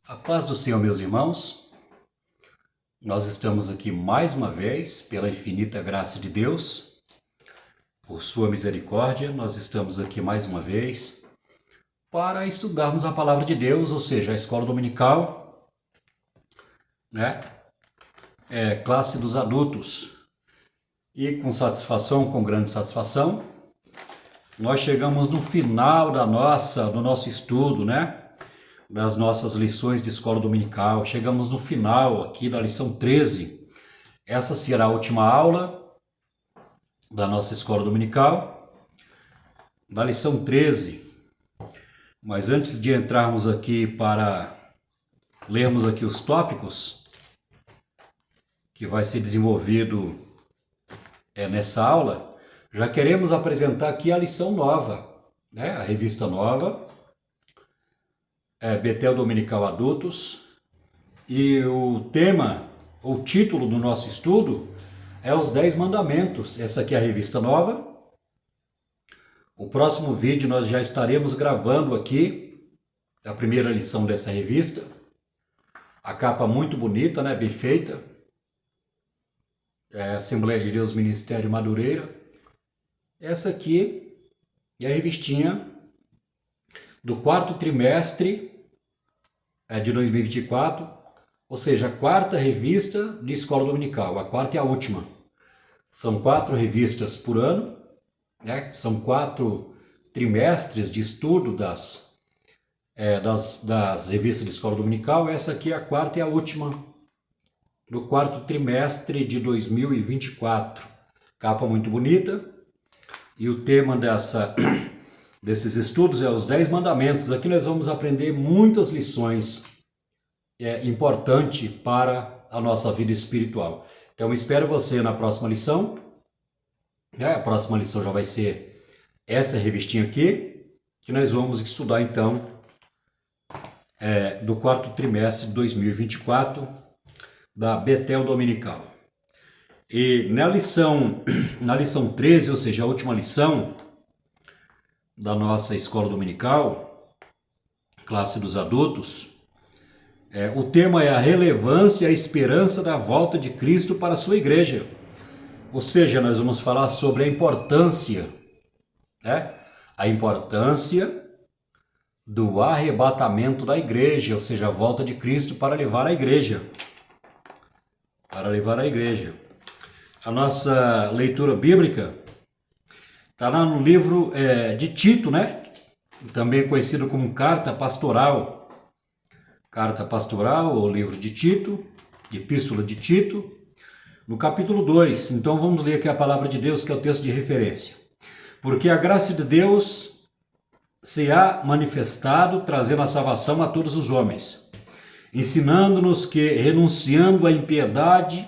A paz do Senhor, meus irmãos. Nós estamos aqui mais uma vez, pela infinita graça de Deus, por sua misericórdia, nós estamos aqui mais uma vez para estudarmos a palavra de Deus, ou seja, a escola dominical, né? Classe dos adultos. E com satisfação, com grande satisfação, nós chegamos no final do nosso estudo, né? Das nossas lições de escola dominical. Chegamos no final aqui da lição 13. Essa será a última aula da nossa escola dominical, da lição 13. Mas antes de entrarmos aqui para lermos aqui os tópicos que vai ser desenvolvido nessa aula, já queremos apresentar aqui a lição nova, né? A revista nova, Betel Dominical Adultos, e o tema, o título do nosso estudo é os 10 Mandamentos. Essa aqui é a revista nova. O próximo vídeo nós já estaremos gravando aqui a primeira lição dessa revista. A capa muito bonita, né? Bem feita. Assembleia de Deus Ministério Madureira. Essa aqui é a revistinha do quarto trimestre de 2024, ou seja, a quarta revista de escola dominical, a quarta e a última. São 4 revistas por ano, né? São 4 trimestres de estudo das revistas de escola dominical. Essa aqui é a quarta e a última do quarto trimestre de 2024. Capa muito bonita. E o tema desses estudos é os 10 mandamentos. Aqui nós vamos aprender muitas lições importantes para a nossa vida espiritual. Então espero você na próxima lição. A próxima lição já vai ser essa revistinha aqui, que nós vamos estudar então do quarto trimestre de 2024 da Betel Dominical. E na lição 13, ou seja, a última lição da nossa escola dominical, classe dos adultos, o tema é a relevância e a esperança da volta de Cristo para a sua igreja. Ou seja, nós vamos falar sobre a importância, né? A importância do arrebatamento da igreja, ou seja, a volta de Cristo para levar a igreja. Para levar a igreja. A nossa leitura bíblica está lá no livro de Tito, né? Também conhecido como Carta Pastoral. Carta Pastoral, ou livro de Tito, Epístola de Tito, no capítulo 2. Então vamos ler aqui a palavra de Deus, que é o texto de referência. Porque a graça de Deus se há manifestado, trazendo a salvação a todos os homens, ensinando-nos que, renunciando à impiedade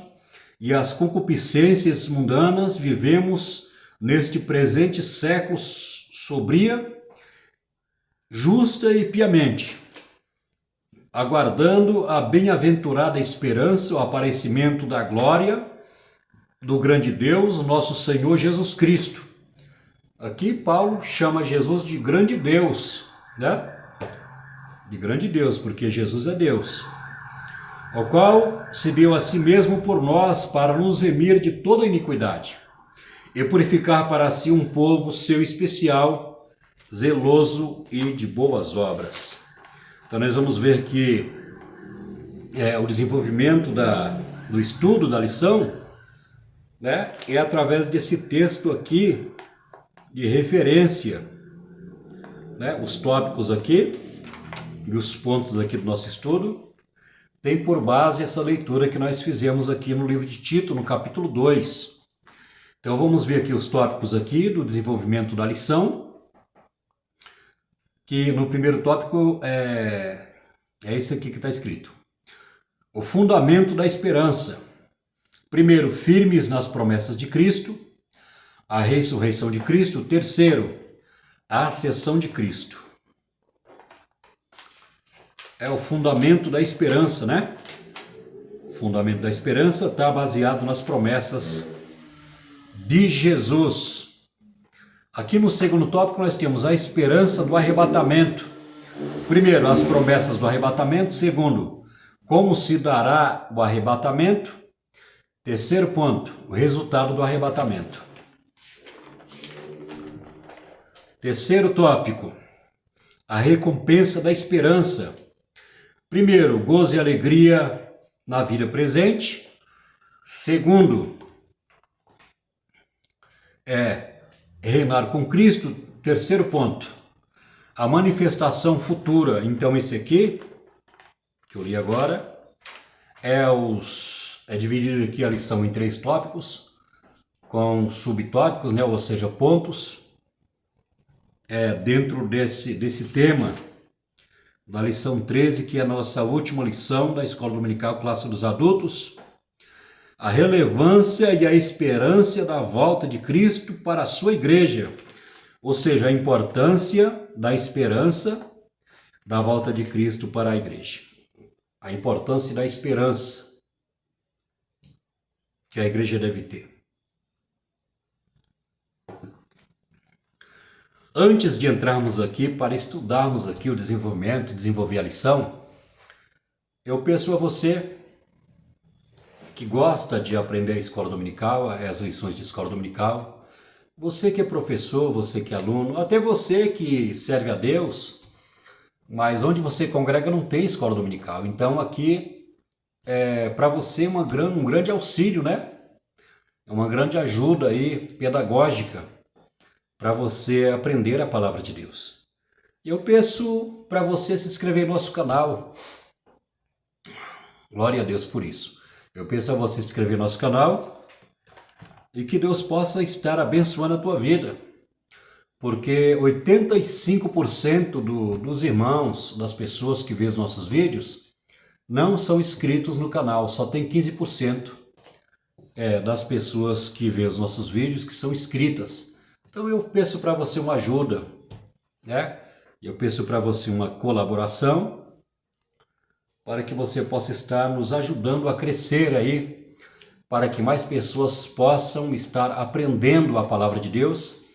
e às concupiscências mundanas, vivemos neste presente século sobria, justa e piamente, aguardando a bem-aventurada esperança, o aparecimento da glória do grande Deus, nosso Senhor Jesus Cristo. Aqui Paulo chama Jesus de grande Deus, né? De grande Deus, porque Jesus é Deus, o qual se deu a si mesmo por nós para nos remir de toda iniquidade e purificar para si um povo seu especial, zeloso e de boas obras. Então nós vamos ver que o desenvolvimento do estudo da lição, né, é através desse texto aqui de referência, né? Os tópicos aqui e os pontos aqui do nosso estudo tem por base essa leitura que nós fizemos aqui no livro de Tito, no capítulo 2. Então vamos ver aqui os tópicos aqui do desenvolvimento da lição, que no primeiro tópico é esse aqui que está escrito. O fundamento da esperança. Primeiro, firmes nas promessas de Cristo, a ressurreição de Cristo. Terceiro, a ascensão de Cristo. É o fundamento da esperança, né? O fundamento da esperança está baseado nas promessas de Jesus. Aqui no segundo tópico nós temos a esperança do arrebatamento. primeiro, as promessas do arrebatamento. Segundo, como se dará o arrebatamento. Terceiro ponto, o resultado do arrebatamento. Terceiro tópico, a recompensa da esperança. Primeiro, gozo e alegria na vida presente. Segundo, reinar com Cristo. Terceiro ponto, a manifestação futura. Então esse aqui, que eu li agora, é dividido aqui a lição em 3 tópicos, com subtópicos, né? Ou seja, pontos. Dentro desse tema da lição 13, que é a nossa última lição da Escola Dominical Classe dos Adultos, a relevância e a esperança da volta de Cristo para a sua igreja, ou seja, a importância da esperança da volta de Cristo para a igreja, a importância da esperança que a igreja deve ter. Antes de entrarmos aqui para estudarmos aqui o desenvolvimento, desenvolver a lição, eu peço a você que gosta de aprender a escola dominical, as lições de escola dominical, você que é professor, você que é aluno, até você que serve a Deus, mas onde você congrega não tem escola dominical. Então aqui é para você um grande auxílio, né? É uma grande ajuda aí pedagógica para você aprender a palavra de Deus. Eu peço para você se inscrever no nosso canal. Glória a Deus por isso. Eu peço a você se inscrever no nosso canal e que Deus possa estar abençoando a tua vida. Porque 85% dos irmãos, das pessoas que vêem os nossos vídeos, não são inscritos no canal. Só tem 15% das pessoas que vêem os nossos vídeos que são inscritas. Então eu peço para você uma ajuda, né? Eu peço para você uma colaboração para que você possa estar nos ajudando a crescer aí, para que mais pessoas possam estar aprendendo a palavra de Deus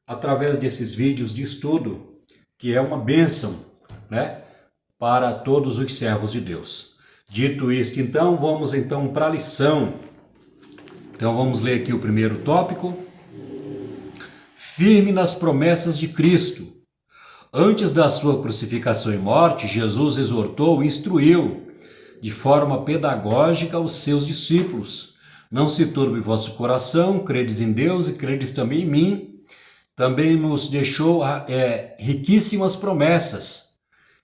através desses vídeos de estudo, que é uma bênção, né? Para todos os servos de Deus. Dito isto, então, vamos para a lição. Então vamos ler aqui o primeiro tópico. Firme nas promessas de Cristo. Antes da sua crucificação e morte, Jesus exortou e instruiu de forma pedagógica os seus discípulos. Não se turbe vosso coração, credes em Deus e credes também em mim. Também nos deixou riquíssimas promessas.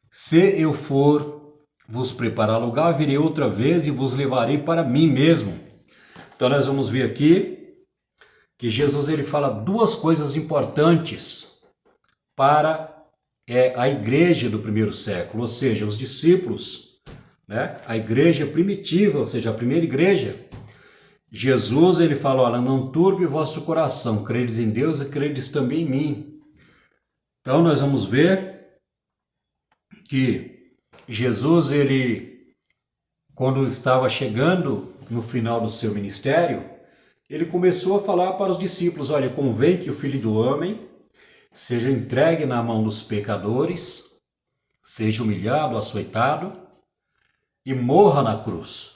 Se eu for vos preparar lugar, virei outra vez e vos levarei para mim mesmo. Então nós vamos ver aqui que Jesus ele fala 2 coisas importantes para a igreja do primeiro século, ou seja, os discípulos, né? A igreja primitiva, ou seja, a primeira igreja. Jesus ele fala, olha, não turbe o vosso coração, credes em Deus e credes também em mim. Então nós vamos ver que Jesus ele, quando estava chegando no final do seu ministério, ele começou a falar para os discípulos, olha, convém que o Filho do Homem seja entregue na mão dos pecadores, seja humilhado, açoitado e morra na cruz,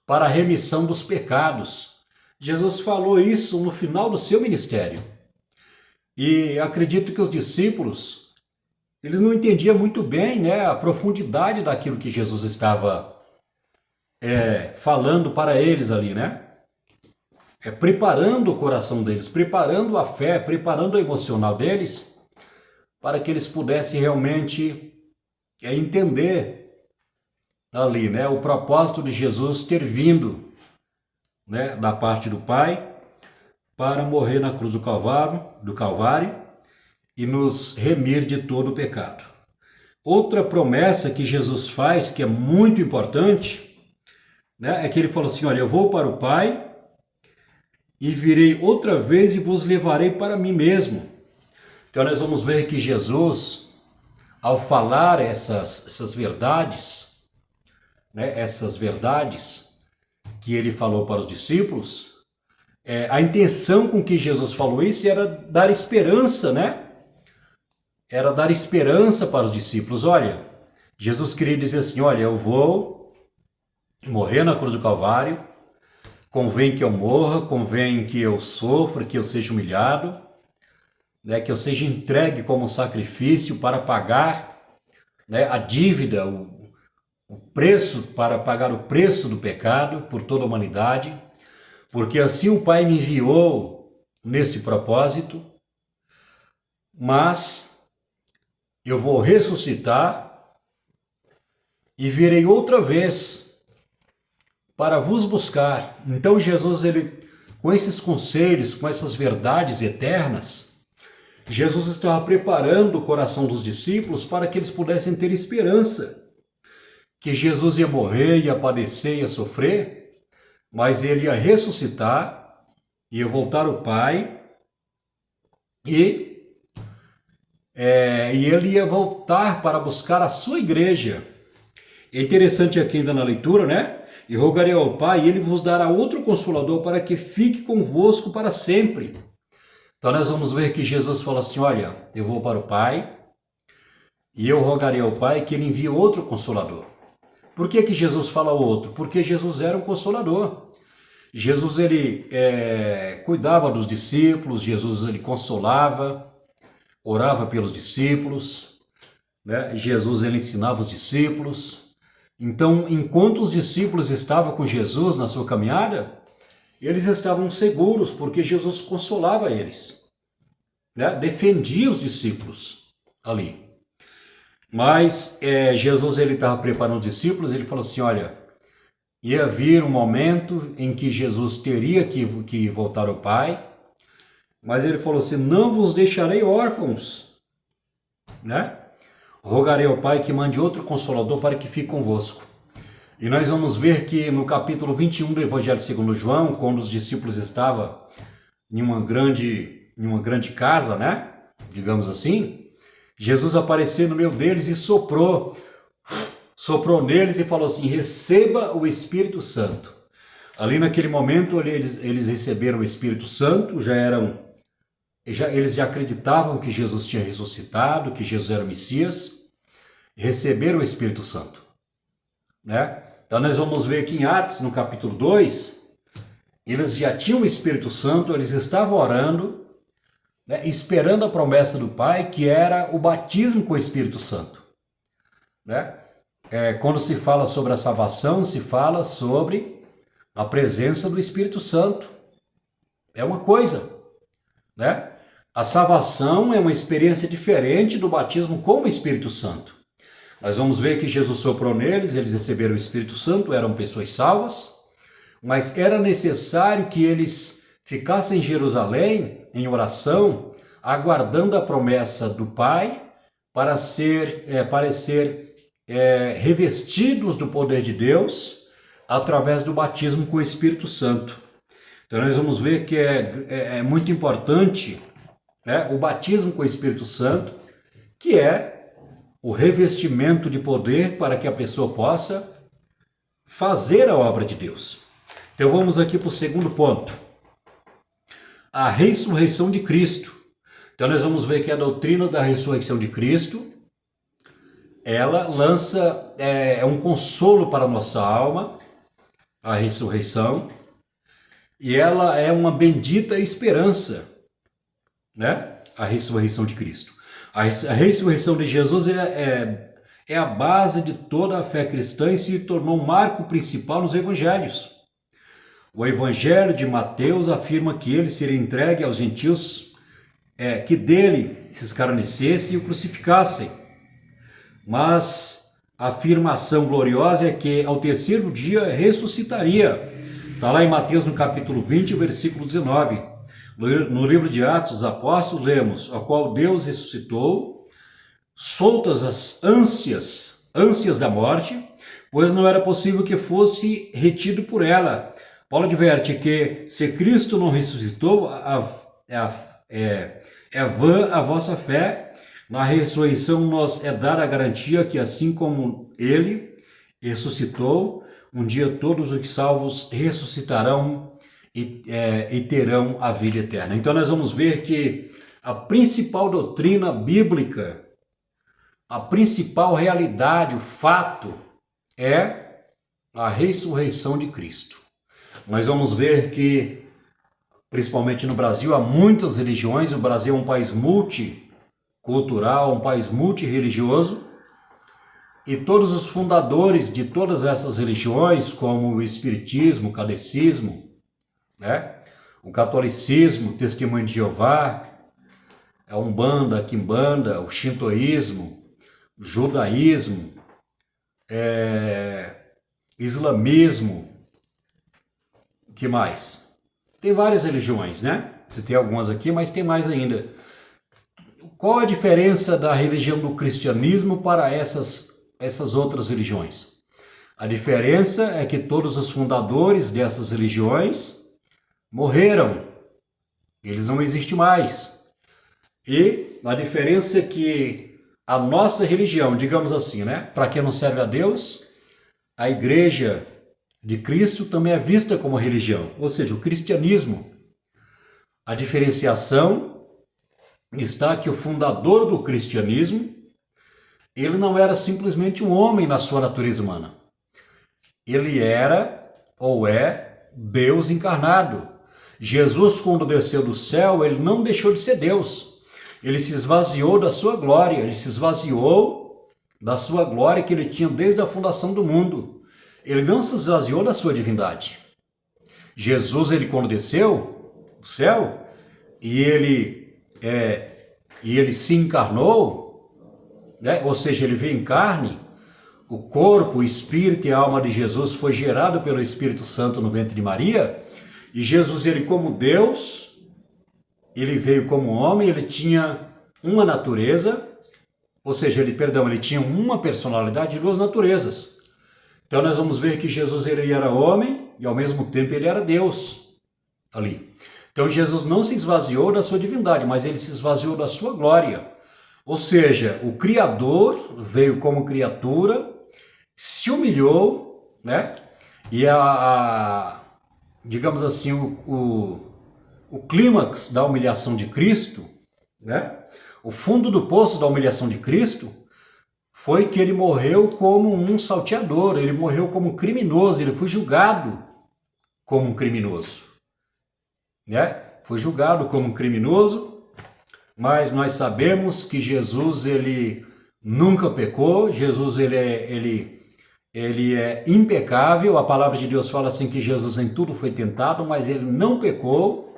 para a remissão dos pecados. Jesus falou isso no final do seu ministério. E acredito que os discípulos, eles não entendiam muito bem, né, a profundidade daquilo que Jesus estava falando para eles ali, né? Preparando o coração deles, preparando a fé, preparando o emocional deles, para que eles pudessem realmente entender ali, né, o propósito de Jesus ter vindo, né, da parte do Pai, para morrer na cruz do Calvário e nos remir de todo o pecado. Outra promessa que Jesus faz, que é muito importante, né, é que ele falou assim, olha, eu vou para o Pai e virei outra vez e vos levarei para mim mesmo. Então nós vamos ver que Jesus, ao falar essas verdades, né, essas verdades que ele falou para os discípulos, a intenção com que Jesus falou isso era dar esperança, né, era dar esperança para os discípulos. Olha, Jesus queria dizer assim, olha, eu vou morrer na cruz do Calvário, convém que eu morra, convém que eu sofra, que eu seja humilhado, né, que eu seja entregue como sacrifício para pagar, né, a dívida, o preço, para pagar o preço do pecado por toda a humanidade, porque assim o Pai me enviou nesse propósito, mas eu vou ressuscitar e virei outra vez para vos buscar. Então Jesus, ele, com esses conselhos, com essas verdades eternas, Jesus estava preparando o coração dos discípulos para que eles pudessem ter esperança que Jesus ia morrer, ia padecer, ia sofrer, mas ele ia ressuscitar, ia voltar ao Pai e ele ia voltar para buscar a sua igreja. É interessante aqui ainda na leitura, né? E rogarei ao Pai, e ele vos dará outro Consolador para que fique convosco para sempre. Então nós vamos ver que Jesus fala assim, olha, eu vou para o Pai, e eu rogarei ao Pai que ele envie outro Consolador. Por que Jesus fala outro? Porque Jesus era um Consolador. Jesus, ele cuidava dos discípulos, Jesus, ele consolava, orava pelos discípulos, né? Jesus, ele ensinava os discípulos. Então, enquanto os discípulos estavam com Jesus na sua caminhada, eles estavam seguros, porque Jesus consolava eles, né? Defendia os discípulos ali. Mas Jesus, ele estava preparando os discípulos, ele falou assim, olha, ia vir um momento em que Jesus teria que voltar ao Pai, mas ele falou assim, não vos deixarei órfãos, né? Rogarei ao Pai que mande outro Consolador para que fique convosco. E nós vamos ver que no capítulo 21 do Evangelho segundo João, quando os discípulos estavam em uma grande casa, né? Digamos assim, Jesus apareceu no meio deles e soprou neles e falou assim, receba o Espírito Santo. Ali naquele momento eles receberam o Espírito Santo, eles já acreditavam que Jesus tinha ressuscitado, que Jesus era o Messias, receberam o Espírito Santo, né? Então nós vamos ver que em Atos, no capítulo 2, eles já tinham o Espírito Santo, eles estavam orando, né, esperando a promessa do Pai, que era o batismo com o Espírito Santo, né? Quando se fala sobre a salvação, se fala sobre a presença do Espírito Santo. É uma coisa, né? A salvação é uma experiência diferente do batismo com o Espírito Santo. Nós vamos ver que Jesus soprou neles, eles receberam o Espírito Santo, eram pessoas salvas, mas era necessário que eles ficassem em Jerusalém, em oração, aguardando a promessa do Pai para ser revestidos do poder de Deus através do batismo com o Espírito Santo. Então nós vamos ver que é muito importante, né, o batismo com o Espírito Santo, que é o revestimento de poder para que a pessoa possa fazer a obra de Deus. Então vamos aqui para o segundo ponto. A ressurreição de Cristo. Então nós vamos ver que a doutrina da ressurreição de Cristo, ela lança um consolo para a nossa alma, a ressurreição, e ela é uma bendita esperança, né? A ressurreição de Cristo. A ressurreição de Jesus é a base de toda a fé cristã e se tornou um marco principal nos evangelhos. O evangelho de Mateus afirma que ele seria entregue aos gentios que dele se escarnecessem e o crucificassem. Mas a afirmação gloriosa é que ao terceiro dia ressuscitaria. Está lá em Mateus no capítulo 20, versículo 19. No livro de Atos dos Apóstolos lemos, ao qual Deus ressuscitou, soltas as ânsias da morte, pois não era possível que fosse retido por ela. Paulo adverte que se Cristo não ressuscitou, é vã a vossa fé. Na ressurreição nos é dada a garantia que assim como ele ressuscitou, um dia todos os salvos ressuscitarão e terão a vida eterna. Então nós vamos ver que a principal doutrina bíblica, a principal realidade, o fato é a ressurreição de Cristo. Nós vamos ver que, principalmente no Brasil, há muitas religiões. O Brasil é um país multicultural, um país multirreligioso, e todos os fundadores de todas essas religiões, como o Espiritismo, o Kardecismo, né? O Catolicismo, o Testemunho de Jeová, a Umbanda, a Quimbanda, o Shintoísmo, o Judaísmo, Islamismo, o que mais? Tem várias religiões, né? Citei algumas aqui, mas tem mais ainda. Qual a diferença da religião do cristianismo para essas outras religiões? A diferença é que todos os fundadores dessas religiões morreram. Eles não existem mais. E a diferença é que a nossa religião, digamos assim, né? Para quem não serve a Deus, a Igreja de Cristo também é vista como religião. Ou seja, o cristianismo. A diferenciação está que o fundador do cristianismo, ele não era simplesmente um homem na sua natureza humana. Ele era ou é Deus encarnado. Jesus, quando desceu do céu, ele não deixou de ser Deus. Ele se esvaziou da sua glória, ele se esvaziou da sua glória que ele tinha desde a fundação do mundo. Ele não se esvaziou da sua divindade. Jesus, ele quando desceu do céu, e ele se encarnou, né? Ou seja, ele veio em carne, o corpo, o espírito e a alma de Jesus foi gerado pelo Espírito Santo no ventre de Maria, e Jesus, ele como Deus, ele veio como homem, ele tinha uma natureza, ou seja, ele tinha uma personalidade e duas naturezas. Então nós vamos ver que Jesus, ele era homem e ao mesmo tempo ele era Deus ali. Então Jesus não se esvaziou da sua divindade, mas ele se esvaziou da sua glória. Ou seja, o Criador veio como criatura, se humilhou, né? E digamos assim, o clímax da humilhação de Cristo, né? O fundo do poço da humilhação de Cristo foi que ele morreu como um salteador, ele morreu como um criminoso, ele foi julgado como um criminoso, né? Foi julgado como um criminoso, mas nós sabemos que Jesus, ele nunca pecou. Jesus, ele é impecável. A palavra de Deus fala assim que Jesus em tudo foi tentado, mas ele não pecou,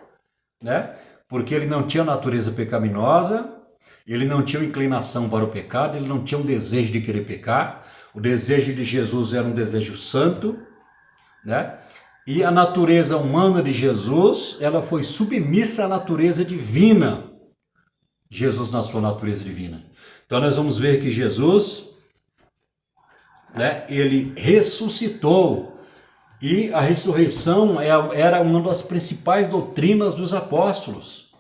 né? Porque ele não tinha natureza pecaminosa, ele não tinha inclinação para o pecado, ele não tinha um desejo de querer pecar. O desejo de Jesus era um desejo santo, né? E a natureza humana de Jesus, ela foi submissa à natureza divina. Jesus na sua natureza divina. Então nós vamos ver que Jesus, né, ele ressuscitou. E a ressurreição era uma das principais doutrinas dos apóstolos,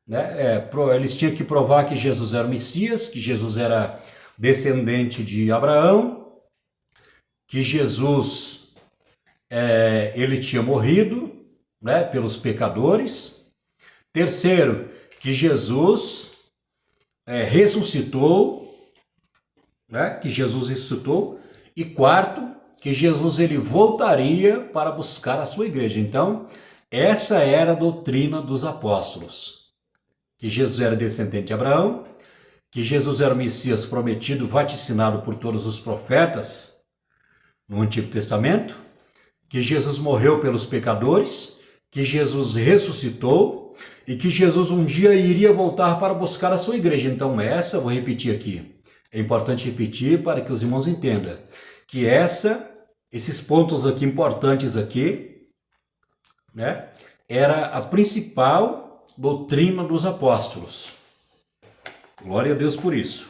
né? Eles tinham que provar que Jesus era o Messias, que Jesus era descendente de Abraão, que Jesus ele tinha morrido, né, pelos pecadores. Terceiro, que Jesus ressuscitou, né, que Jesus ressuscitou. E quarto, que Jesus ele voltaria para buscar a sua igreja. Então, essa era a doutrina dos apóstolos. Que Jesus era descendente de Abraão, que Jesus era o Messias prometido, vaticinado por todos os profetas no Antigo Testamento, que Jesus morreu pelos pecadores, que Jesus ressuscitou e que Jesus um dia iria voltar para buscar a sua igreja. Então vou repetir aqui, é importante repetir para que os irmãos entendam, que esses pontos aqui importantes aqui, né, era a principal doutrina dos apóstolos. Glória a Deus por isso.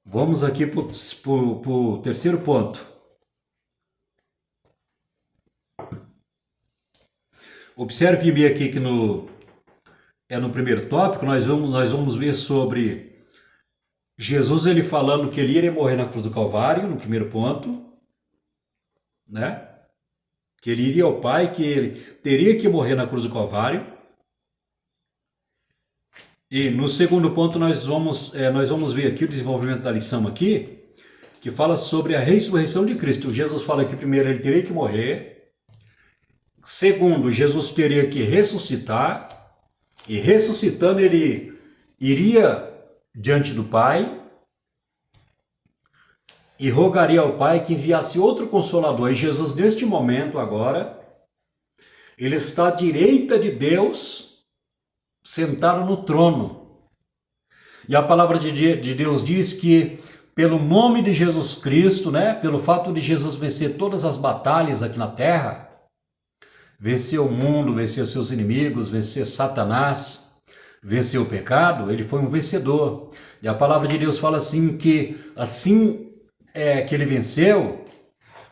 Vamos aqui para o terceiro ponto. Observe bem aqui que no primeiro tópico nós vamos ver sobre Jesus ele falando que ele iria morrer na cruz do Calvário, no primeiro ponto, né? Que ele iria ao Pai, que ele teria que morrer na cruz do Calvário. E no segundo ponto nós vamos ver aqui o desenvolvimento da lição aqui, que fala sobre a ressurreição de Cristo. Jesus fala que primeiro ele teria que morrer, segundo, Jesus teria que ressuscitar, e ressuscitando ele iria diante do Pai e rogaria ao Pai que enviasse outro Consolador. E Jesus, neste momento agora, ele está à direita de Deus, sentado no trono. E a palavra de Deus diz que pelo nome de Jesus Cristo, né, pelo fato de Jesus vencer todas as batalhas aqui na terra, vencer o mundo, vencer seus inimigos, vencer Satanás, vencer o pecado, ele foi um vencedor. E a palavra de Deus fala assim que que ele venceu,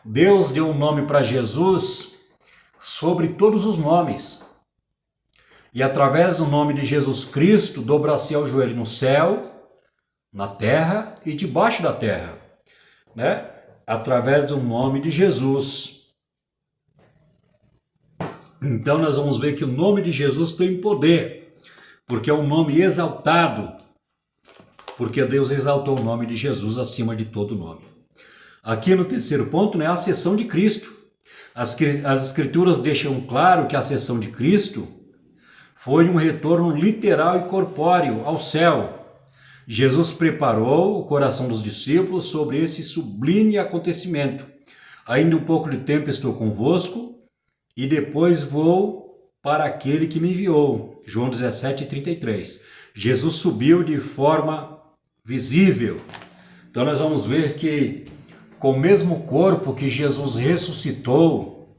Deus deu um nome para Jesus sobre todos os nomes. E através do nome de Jesus Cristo, dobra-se ao joelho no céu, na terra e debaixo da terra, né? Através do nome de Jesus. Então nós vamos ver que o nome de Jesus tem poder, porque é um nome exaltado, porque Deus exaltou o nome de Jesus acima de todo nome. Aqui no terceiro ponto, né, a ascensão de Cristo. As escrituras deixam claro que a ascensão de Cristo foi um retorno literal e corpóreo ao céu. Jesus preparou o coração dos discípulos sobre esse sublime acontecimento. Ainda um pouco de tempo estou convosco e depois vou para aquele que me enviou. João 17:33. Jesus subiu de forma visível. Então nós vamos ver que com o mesmo corpo que Jesus ressuscitou,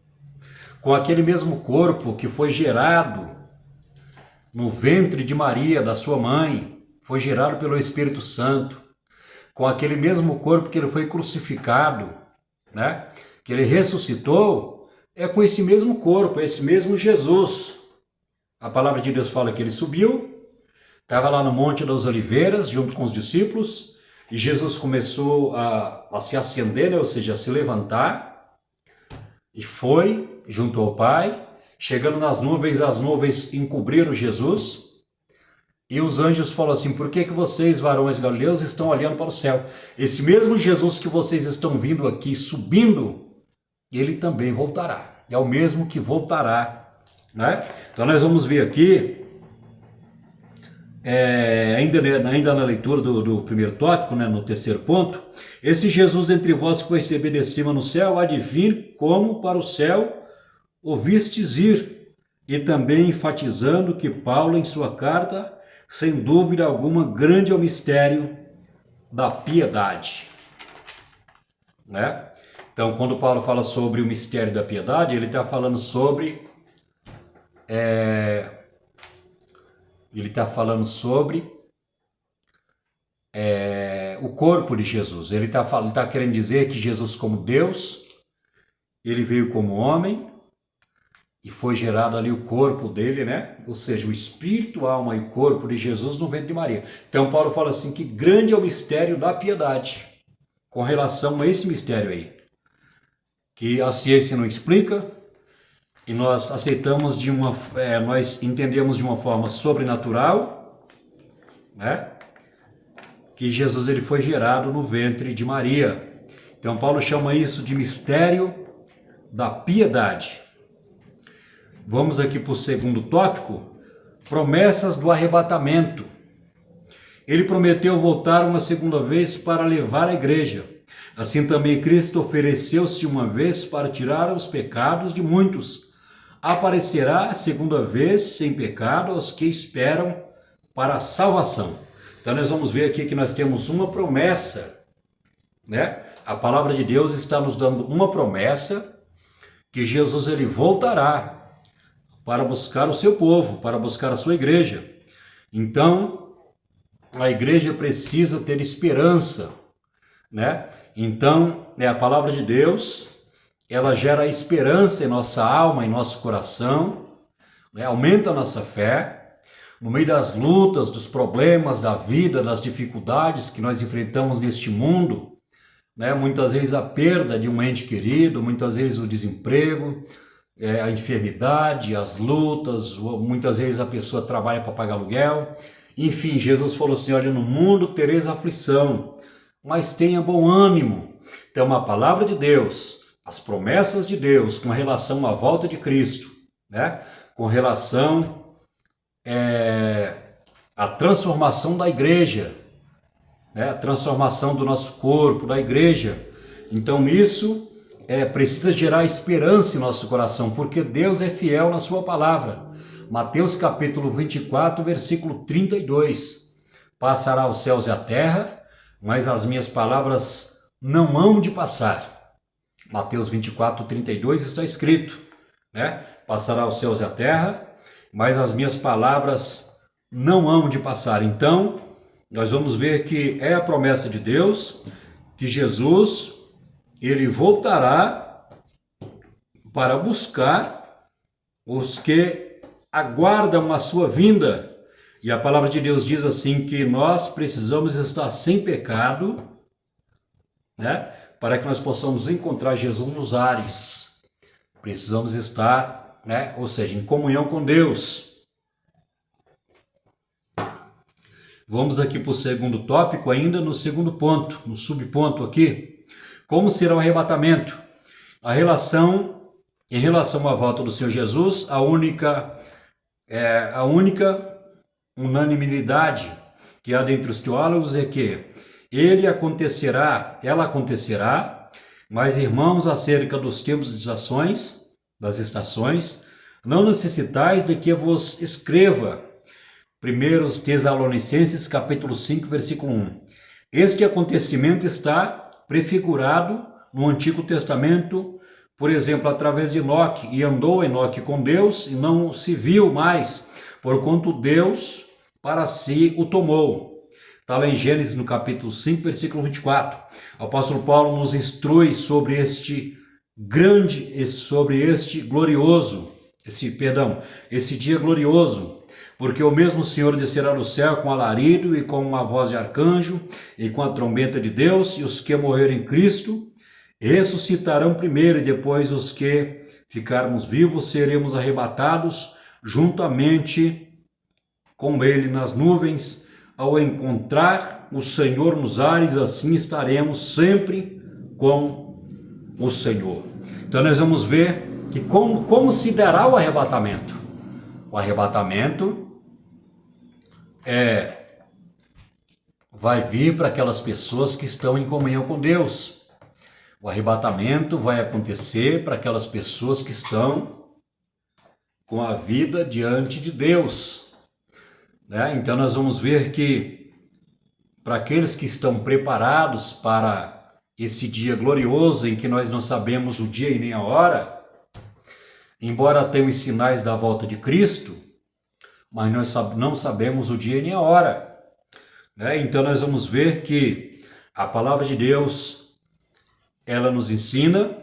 com aquele mesmo corpo que foi gerado no ventre de Maria, da sua mãe, foi gerado pelo Espírito Santo, com aquele mesmo corpo que ele foi crucificado, né? Que ele ressuscitou, é com esse mesmo corpo, esse mesmo Jesus. A palavra de Deus fala que ele subiu, estava lá no Monte das Oliveiras, junto com os discípulos, e Jesus começou a se acender, né? Ou seja, a se levantar, e foi junto ao Pai, chegando nas nuvens, as nuvens encobriram Jesus, e os anjos falaram assim: por que vocês, varões galileus, estão olhando para o céu? Esse mesmo Jesus que vocês estão vindo aqui, subindo, ele também voltará. É o mesmo que voltará, né? Então nós vamos ver aqui, ainda na leitura do primeiro tópico, né, no terceiro ponto, esse Jesus dentre vós que foi receber de cima no céu, há de vir como para o céu ouvistes ir, e também enfatizando que Paulo, em sua carta, sem dúvida alguma, grande é o mistério da piedade, né? Então, quando Paulo fala sobre o mistério da piedade, ele está falando sobre o corpo de Jesus. Ele está querendo dizer que Jesus, como Deus, ele veio como homem e foi gerado ali o corpo dele, né? Ou seja, o espírito, a alma e o corpo de Jesus no ventre de Maria. Então Paulo fala assim que grande é o mistério da piedade, com relação a esse mistério aí, que a ciência não explica e nós aceitamos nós entendemos de uma forma sobrenatural, né? Que Jesus ele foi gerado no ventre de Maria. Então Paulo chama isso de mistério da piedade. Vamos aqui para o segundo tópico, promessas do arrebatamento. Ele prometeu voltar uma segunda vez para levar a igreja. Assim também Cristo ofereceu-se uma vez para tirar os pecados de muitos. Aparecerá a segunda vez sem pecado aos que esperam para a salvação. Então nós vamos ver aqui que nós temos uma promessa, né? A palavra de Deus está nos dando uma promessa que Jesus ele voltará para buscar o seu povo, para buscar a sua igreja. Então, a igreja precisa ter esperança, né? Então, a palavra de Deus, ela gera esperança em nossa alma, em nosso coração, né? Aumenta a nossa fé. No meio das lutas, dos problemas da vida, das dificuldades que nós enfrentamos neste mundo, né? Muitas vezes a perda de um ente querido, muitas vezes o desemprego, a enfermidade, as lutas, muitas vezes a pessoa trabalha para pagar aluguel Enfim, Jesus falou assim, olha, no mundo tereis aflição, mas tenha bom ânimo. Então, a palavra de Deus, as promessas de Deus com relação à volta de Cristo, né? Com relação à transformação da igreja, né? A transformação do nosso corpo, da igreja. Então, isso precisa gerar esperança em nosso coração, porque Deus é fiel na sua palavra. Mateus capítulo 24, versículo 32. Passará os céus e a terra, mas as minhas palavras não hão de passar. Mateus 24, 32 está escrito, né? Passará os céus e a terra, mas as minhas palavras não hão de passar. Então, nós vamos ver que é a promessa de Deus, que Jesus, ele voltará para buscar os que aguardam a sua vinda. E a palavra de Deus diz assim que nós precisamos estar sem pecado, né? Para que nós possamos encontrar Jesus nos ares. Precisamos estar, né? Ou seja, em comunhão com Deus. Vamos aqui para o segundo tópico ainda, no segundo ponto, no subponto aqui. Como será o arrebatamento? Em relação à volta do Senhor Jesus, a única unanimidade que há dentre os teólogos é que ela acontecerá, mas irmãos, acerca dos tempos das estações, não necessitais de que vos escreva. 1 Tessalonicenses capítulo 5, versículo 1. Este acontecimento está prefigurado no Antigo Testamento, por exemplo, através de Enoque, e andou Enoque com Deus e não se viu mais, porquanto Deus para si o tomou. Está lá em Gênesis no capítulo 5, versículo 24. O apóstolo Paulo nos instrui sobre esse dia glorioso, porque o mesmo Senhor descerá do céu com alarido e com uma voz de arcanjo e com a trombeta de Deus, e os que morreram em Cristo ressuscitarão primeiro, e depois os que ficarmos vivos seremos arrebatados juntamente com ele nas nuvens, ao encontrar o Senhor nos ares, assim estaremos sempre com o Senhor. Então nós vamos ver que como se dará o arrebatamento. O arrebatamento vai vir para aquelas pessoas que estão em comunhão com Deus. O arrebatamento vai acontecer para aquelas pessoas que estão com a vida diante de Deus, né? Então nós vamos ver que para aqueles que estão preparados para esse dia glorioso em que nós não sabemos o dia e nem a hora, embora tenham os sinais da volta de Cristo, mas nós não sabemos o dia e nem a hora, né? Então nós vamos ver que a palavra de Deus, ela nos ensina,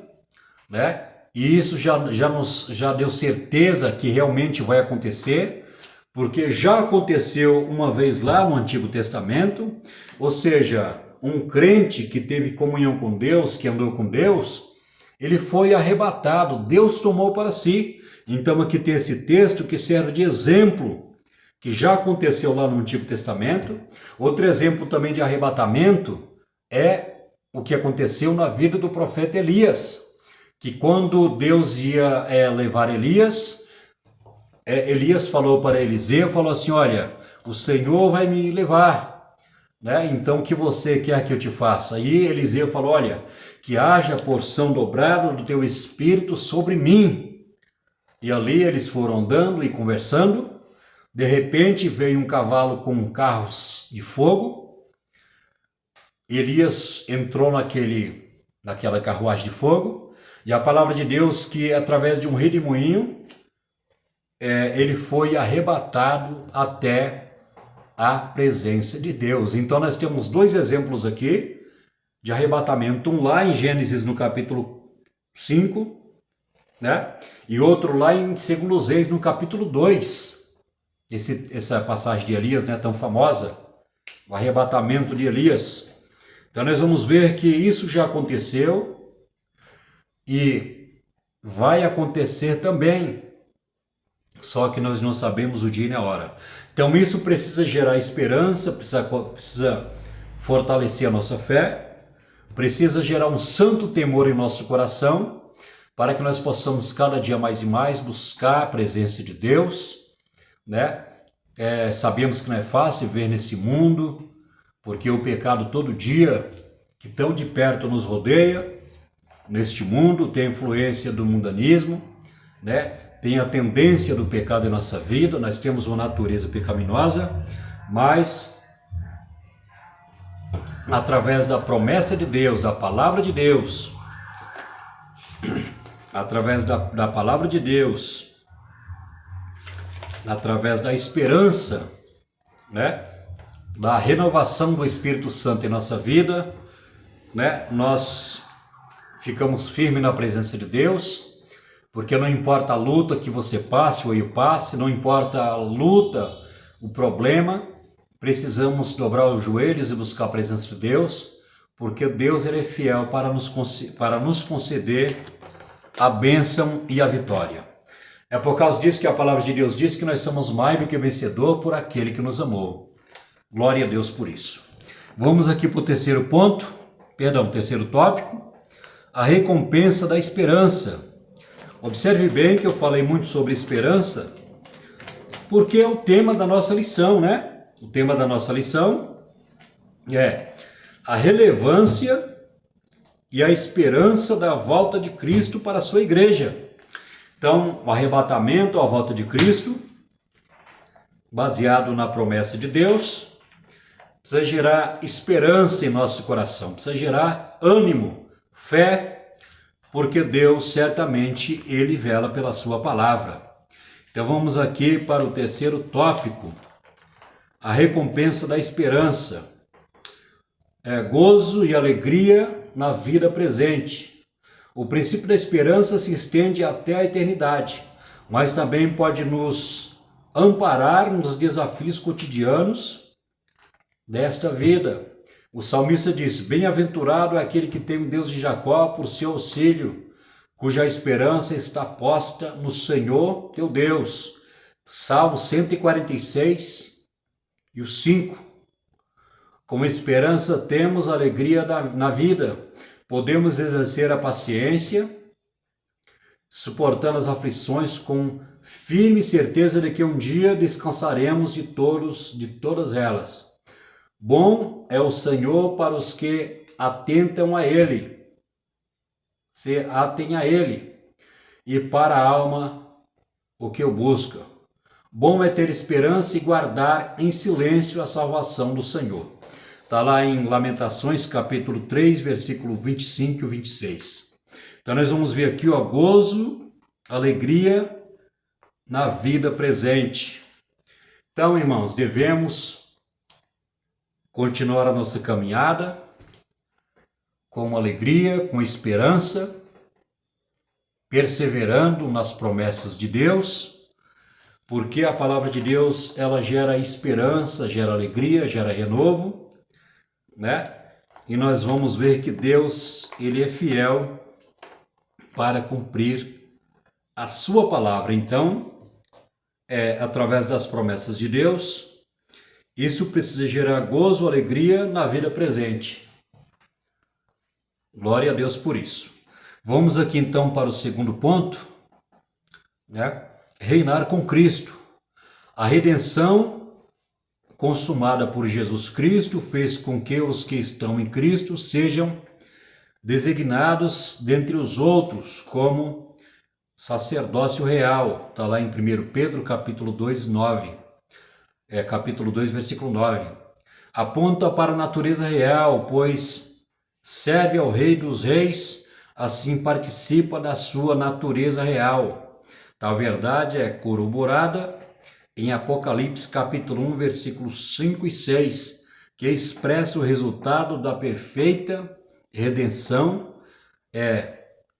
né? E isso já deu certeza que realmente vai acontecer, porque já aconteceu uma vez lá no Antigo Testamento, ou seja, um crente que teve comunhão com Deus, que andou com Deus, ele foi arrebatado, Deus tomou para si. Então aqui tem esse texto que serve de exemplo, que já aconteceu lá no Antigo Testamento. Outro exemplo também de arrebatamento é o que aconteceu na vida do profeta Elias, que quando Deus ia levar Elias, Elias falou para Eliseu, falou assim, olha, o Senhor vai me levar, né? Então o que você quer que eu te faça? E Eliseu falou, olha, que haja porção dobrada do teu espírito sobre mim. E ali eles foram andando e conversando. De repente veio um cavalo com carros de fogo. Elias entrou naquela carruagem de fogo, e a palavra de Deus que através de um redemoinho, ele foi arrebatado até a presença de Deus. Então nós temos dois exemplos aqui de arrebatamento, um lá em Gênesis no capítulo 5, né? E outro lá em 2 Reis no capítulo 2, essa passagem de Elias, né, tão famosa, o arrebatamento de Elias. Então nós vamos ver que isso já aconteceu e vai acontecer também só que nós não sabemos o dia e a hora. Então isso precisa gerar esperança, precisa fortalecer a nossa fé, precisa gerar um santo temor em nosso coração, para que nós possamos cada dia mais e mais buscar a presença de Deus, né? Sabemos que não é fácil viver nesse mundo, porque o pecado todo dia, que tão de perto nos rodeia, neste mundo, tem a influência do mundanismo, né? Tem a tendência do pecado em nossa vida, nós temos uma natureza pecaminosa, mas através da promessa de Deus, da palavra de Deus, através da palavra de Deus, através da esperança, né? Da renovação do Espírito Santo em nossa vida, né? Nós ficamos firmes na presença de Deus, porque não importa a luta que você passe ou eu passe, não importa a luta, o problema, precisamos dobrar os joelhos e buscar a presença de Deus, porque Deus ele é fiel para nos conceder a bênção e a vitória. É por causa disso que a palavra de Deus diz que nós somos mais do que vencedor por aquele que nos amou. Glória a Deus por isso. Vamos aqui para o terceiro tópico, a recompensa da esperança. Observe bem que eu falei muito sobre esperança, porque é o tema da nossa lição, né? O tema da nossa lição é a relevância e a esperança da volta de Cristo para a sua igreja. Então, o arrebatamento, a volta de Cristo, baseado na promessa de Deus, precisa gerar esperança em nosso coração, precisa gerar ânimo, fé, porque Deus certamente ele vela pela sua palavra. Então vamos aqui para o terceiro tópico, a recompensa da esperança. Gozo e alegria na vida presente. O princípio da esperança se estende até a eternidade, mas também pode nos amparar nos desafios cotidianos desta vida. O salmista diz: bem-aventurado é aquele que tem o Deus de Jacó por seu auxílio, cuja esperança está posta no Senhor teu Deus. Salmo 146 e o 5. Com esperança temos alegria na vida, podemos exercer a paciência, suportando as aflições com firme certeza de que um dia descansaremos de todas elas. Bom é o Senhor para os que atentam a Ele, se atem a Ele, e para a alma o que o busca. Bom é ter esperança e guardar em silêncio a salvação do Senhor. Está lá em Lamentações, capítulo 3, versículo 25 e 26. Então nós vamos ver aqui, gozo, alegria na vida presente. Então, irmãos, devemos continuar a nossa caminhada com alegria, com esperança, perseverando nas promessas de Deus, porque a palavra de Deus, ela gera esperança, gera alegria, gera renovo, né? E nós vamos ver que Deus, ele é fiel para cumprir a sua palavra. Então, através das promessas de Deus, isso precisa gerar gozo, alegria na vida presente. Glória a Deus por isso. Vamos aqui então para o segundo ponto, né? Reinar com Cristo. A redenção consumada por Jesus Cristo fez com que os que estão em Cristo sejam designados dentre os outros como sacerdócio real. Está lá em 1 Pedro capítulo 2, 9. Capítulo 2, versículo 9. Aponta para a natureza real, pois serve ao Rei dos Reis, assim participa da sua natureza real. Tal verdade é corroborada em Apocalipse capítulo 1, versículos 5 e 6, que expressa o resultado da perfeita redenção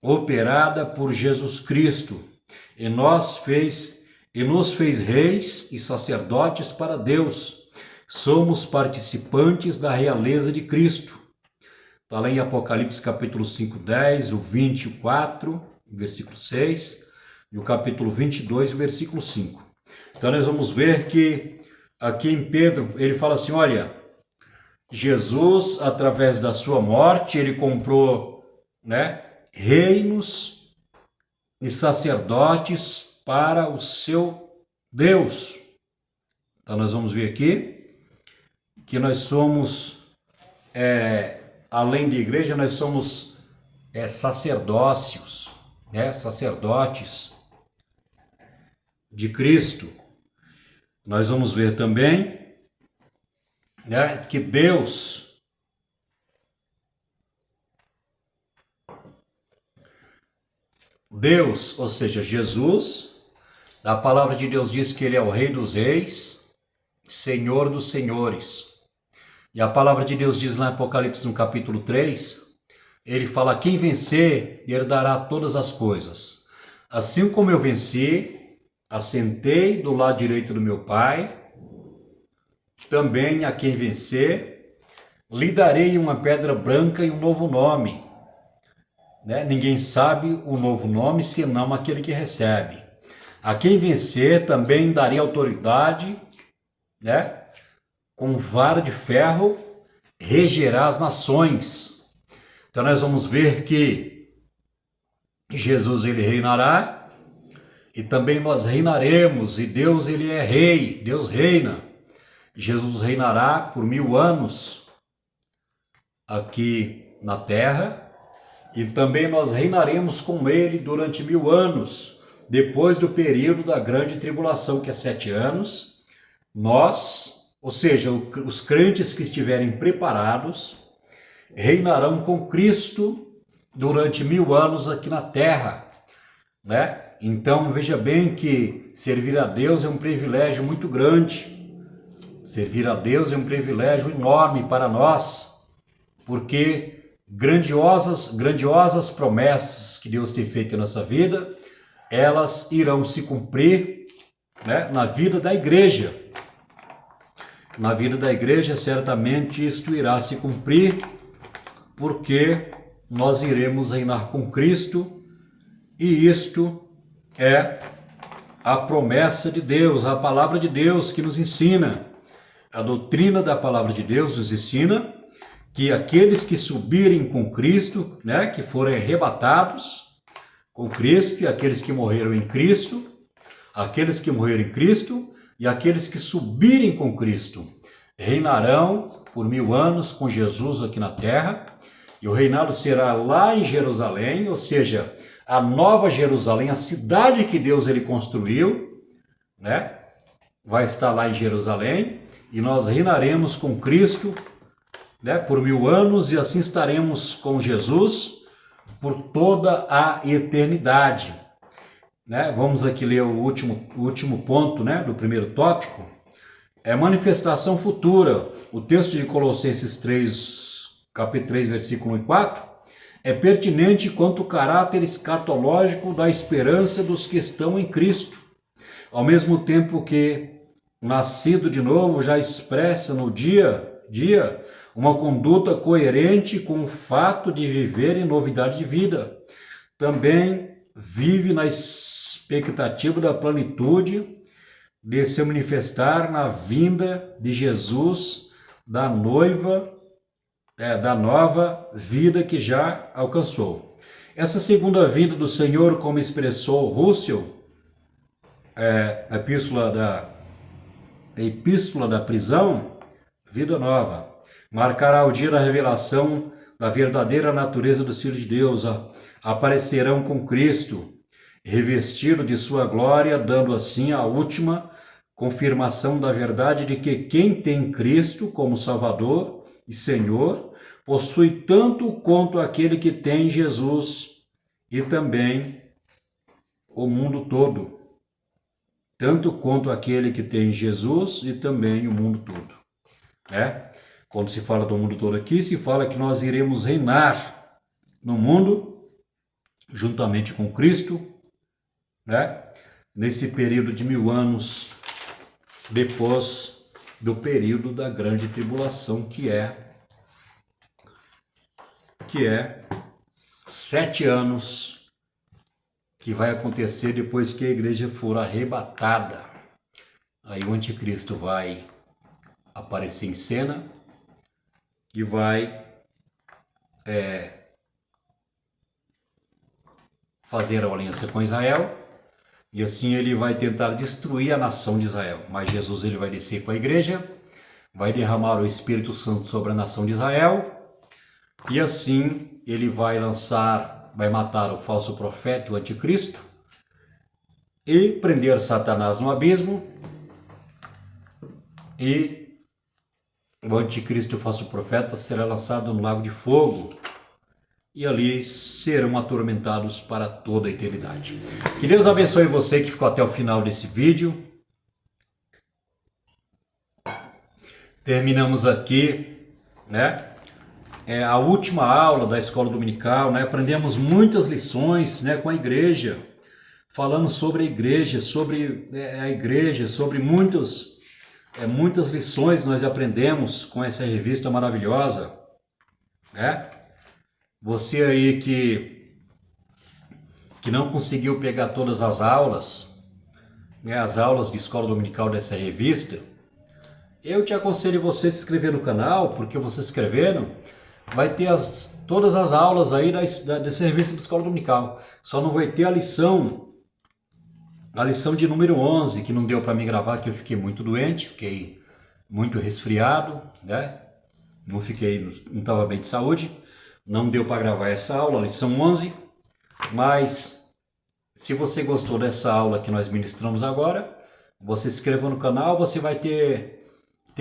operada por Jesus Cristo, e nos fez reis e sacerdotes para Deus. Somos participantes da realeza de Cristo. Está lá em Apocalipse capítulo 5, 10, o 24, versículo 6. e o capítulo 22, versículo 5. Então nós vamos ver que aqui em Pedro, ele fala assim, olha, Jesus, através da sua morte, ele comprou, né, reinos e sacerdotes para o seu Deus. Então nós vamos ver aqui que nós somos, além de igreja, nós somos sacerdócios, né, sacerdotes de Cristo. Nós vamos ver também, né, que Deus ou seja, Jesus, a palavra de Deus diz que ele é o Rei dos Reis, Senhor dos Senhores. E a palavra de Deus diz lá em Apocalipse, no capítulo 3, ele fala, quem vencer herdará todas as coisas. Assim como eu venci, assentei do lado direito do meu Pai, também a quem vencer, lhe darei uma pedra branca e um novo nome. Né? Ninguém sabe o novo nome, senão aquele que recebe. A quem vencer, também darei autoridade, né? Com vara de ferro, regerá as nações. Então nós vamos ver que Jesus, ele reinará, e também nós reinaremos, e Deus, ele é rei, Deus reina. Jesus reinará por 1000 anos aqui na terra, e também nós reinaremos com ele durante 1000 anos, depois do período da grande tribulação, que é 7 anos, nós, ou seja, os crentes que estiverem preparados, reinarão com Cristo durante 1000 anos aqui na terra, né? Então veja bem que servir a Deus é um privilégio muito grande. Servir a Deus é um privilégio enorme para nós, porque grandiosas promessas que Deus tem feito em nossa vida, elas irão se cumprir, né, na vida da igreja. Na vida da igreja, certamente isto irá se cumprir, porque nós iremos reinar com Cristo, e isto é a promessa de Deus, a palavra de Deus que nos ensina. A doutrina da palavra de Deus nos ensina que aqueles que subirem com Cristo, né, que forem arrebatados com Cristo, e aqueles que morreram em Cristo, e aqueles que subirem com Cristo, reinarão por 1000 anos com Jesus aqui na terra, e o reinado será lá em Jerusalém, ou seja, a nova Jerusalém, a cidade que Deus ele construiu, né, vai estar lá em Jerusalém, e nós reinaremos com Cristo, né, por 1000 anos, e assim estaremos com Jesus por toda a eternidade. Né? Vamos aqui ler o último ponto, né, do primeiro tópico. É manifestação futura. O texto de Colossenses 3, capítulo 3, versículo 1 e 4, é pertinente quanto ao caráter escatológico da esperança dos que estão em Cristo, ao mesmo tempo que nascido de novo já expressa no dia uma conduta coerente com o fato de viver em novidade de vida. Também vive na expectativa da plenitude de se manifestar na vinda de Jesus, da noiva, da nova vida que já alcançou. Essa segunda vinda do Senhor, como expressou Russell, a epístola da prisão, vida nova, marcará o dia da revelação da verdadeira natureza dos filhos de Deus. Aparecerão com Cristo, revestido de sua glória, dando assim a última confirmação da verdade de que quem tem Cristo como Salvador e Senhor, possui tanto quanto aquele que tem Jesus, e também o mundo todo. Tanto quanto aquele que tem Jesus e também o mundo todo. Quando se fala do mundo todo aqui, se fala que nós iremos reinar no mundo, juntamente com Cristo, né? Nesse período de 1000 anos, depois do período da grande tribulação, que é 7 anos que vai acontecer depois que a igreja for arrebatada. Aí o anticristo vai aparecer em cena e vai fazer a aliança com Israel, e assim ele vai tentar destruir a nação de Israel. Mas Jesus ele vai descer com a igreja, vai derramar o Espírito Santo sobre a nação de Israel, e assim ele vai matar o falso profeta, o anticristo, e prender Satanás no abismo, e o anticristo, o falso profeta, será lançado no lago de fogo, e ali serão atormentados para toda a eternidade. Que Deus abençoe você que ficou até o final desse vídeo. Terminamos aqui, né? A última aula da escola dominical, né? Aprendemos muitas lições, né, com a igreja, falando sobre a igreja, sobre muitas lições nós aprendemos com essa revista maravilhosa, né? Você aí que não conseguiu pegar todas as aulas, né, as aulas de escola dominical dessa revista, eu te aconselho você se inscrever no canal, porque você se inscrevendo vai ter todas as aulas aí dessa revista de escola dominical. Só não vai ter a lição de número 11, que não deu para mim gravar, que eu fiquei muito doente, fiquei muito resfriado, né? Não estava bem de saúde. Não deu para gravar essa aula, a lição 11, mas se você gostou dessa aula que nós ministramos agora, você se inscreva no canal, você vai ter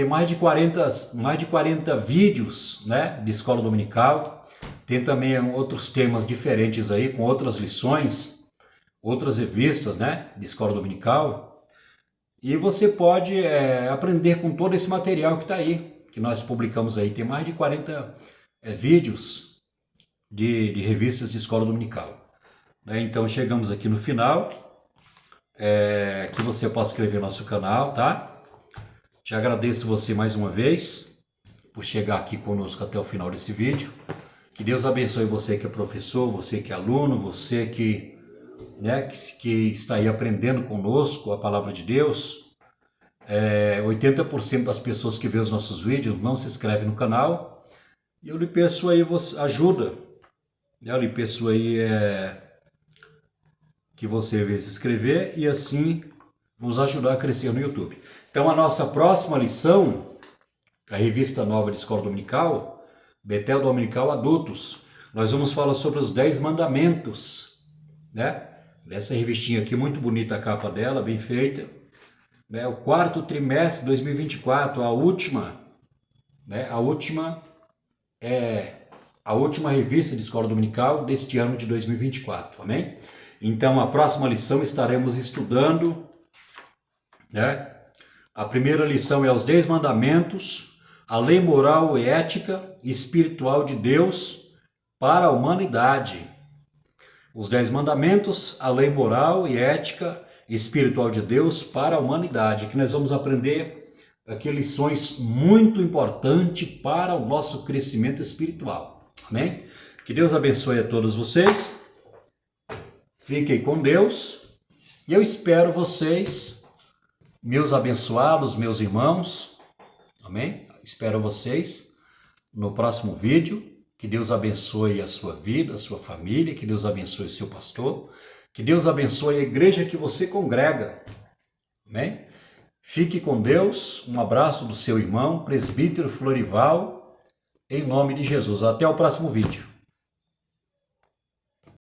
mais de 40 vídeos, né, de escola dominical. Tem também outros temas diferentes aí, com outras lições, outras revistas, né, de escola dominical. E você pode aprender com todo esse material que está aí, que nós publicamos aí. Tem mais de 40 vídeos de revistas de escola dominical. Então chegamos aqui no final, que você possa inscrever no nosso canal, tá? Te agradeço você mais uma vez por chegar aqui conosco até o final desse vídeo. Que Deus abençoe você que é professor, você que é aluno, você que está aí aprendendo conosco a palavra de Deus. 80% das pessoas que vê os nossos vídeos não se inscrevem no canal. E eu lhe peço aí ajuda. Eu lhe peço aí que você venha se inscrever e assim nos ajudar a crescer no YouTube. Então a nossa próxima lição, a revista nova de escola dominical, Betel Dominical Adultos, nós vamos falar sobre os 10 mandamentos, né? Essa revistinha aqui, muito bonita a capa dela, bem feita, né? O quarto trimestre de 2024, a última revista de escola dominical deste ano de 2024, amém? Então a próxima lição estaremos estudando, né? A primeira lição é os 10 mandamentos, a lei moral e ética e espiritual de Deus para a humanidade. Os 10 mandamentos, a lei moral e ética e espiritual de Deus para a humanidade. Aqui nós vamos aprender aqui lições muito importantes para o nosso crescimento espiritual. Amém? Que Deus abençoe a todos vocês. Fiquem com Deus. E eu espero vocês, meus abençoados, meus irmãos. Amém? Espero vocês no próximo vídeo. Que Deus abençoe a sua vida, a sua família. Que Deus abençoe o seu pastor. Que Deus abençoe a igreja que você congrega. Amém? Fique com Deus. Um abraço do seu irmão, presbítero Florival, em nome de Jesus. Até o próximo vídeo.